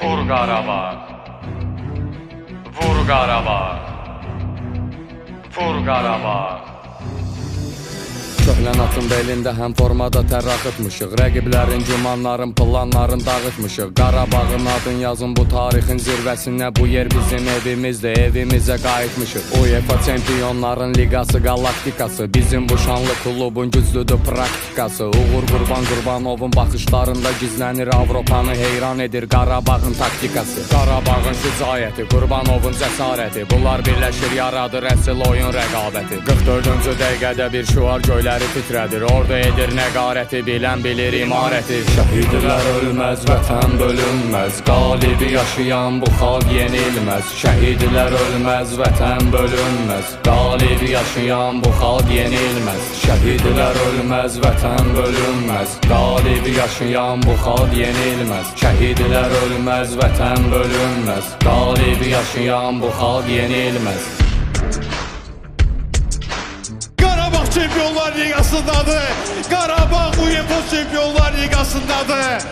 Vur Qarabağ, vur Qarabağ, vur Qarabağ. Köhlən atın belində həm formada tər axıtmışıq. Rəqiblərin, gümanların, planların dağıtmışıq. Qarabağın adın yazın bu tarixin zirvəsinə. Bu yer bizim evimizdir, evimizə qayıtmışıq. UEFA Çempionların Liqası, Galaktikası, bizim bu şanlı klubun güclüdür praktikası. Uğur Qurbanovun baxışlarında gizlənir Avropanı heyran edir Qarabağın taktikası. Qarabağın şücaəti, Qurbanovun cəsarəti, bunlar birləşir yaradır əsl oyun rəqabəti. 44-cü dəqiqədə bir şüar göylər titrədir, orada edir nəqarəti, bilən bilir imarəti. Şəhidlər ölməz, vətən bölünməz, qalibi yaşayan bu xalq yenilməz. Şəhidlər ölməz, vətən bölünməz, qalibi yaşayan bu xalq yenilməz. Şəhidlər ölməz, vətən bölünməz, qalibi yaşayan bu xalq yenilməz. Şəhidlər ölməz, vətən bölünməz, qalibi yaşayan bu xalq yenilməz. Çempionlar Ligasındadır. Qarabağ UEFA Çempionlar Ligasındadır.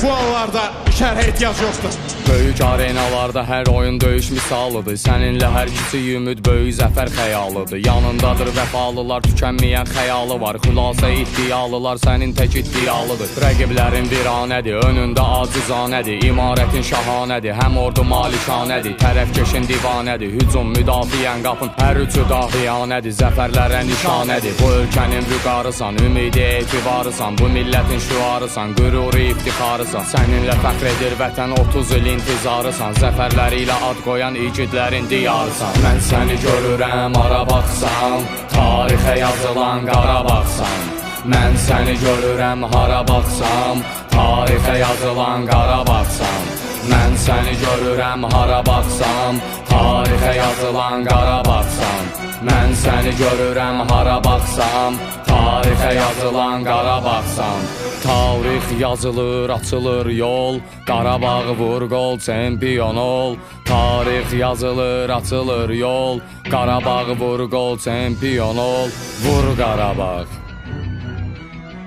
Bu anlarda şərhə ehtiyac yoxdur. Böyük arenalarda hər oyun döyüş misalıdır. Səninlə hər kiçik ümid böyük zəfər xəyalıdır. Yanındadır vəfalılar, tükənməyən xəyalı var. Xülasə iddialılar sənin tək iddialıdır. Rəqiblərin viranədir, önündə acizanədir. İmarətin şahanədir, həm ordu malikanədir. Tərəfkeşin divanədir, hücum müdafiən qapın hər üçü dahiyanədir. Zəfərlərə nişanədir, bu ölkənin vüqarısan, ümidi etibarısan. Bu millətin şüarısan, qüruru iftixarısan. Səninlə fəxr edir vətən 30 il intizarısan. Zəfərləri ilə ad qoyan igidlərin diyarısan. Mən səni görürəm Qarabağsan, tarixə yazılan Qarabağsan. Mən səni görürəm hara baxsam, tarixə yazılan Qarabağsan. Mən səni görürəm hara baxsam, tarixə yazılan Qarabağsan. Mən səni görürəm hara baxsam, tarixə yazılan Qarabağsan. Tarix yazılır, açılır yol, Qarabağı vur qol, çempion ol. Tarix yazılır, açılır yol, Qarabağı vur qol, çempion ol. Vur Qarabağ,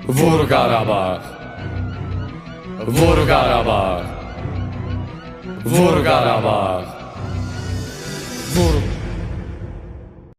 vur Qarabağ, vur Qarabağ, vur Qarabağ, vur.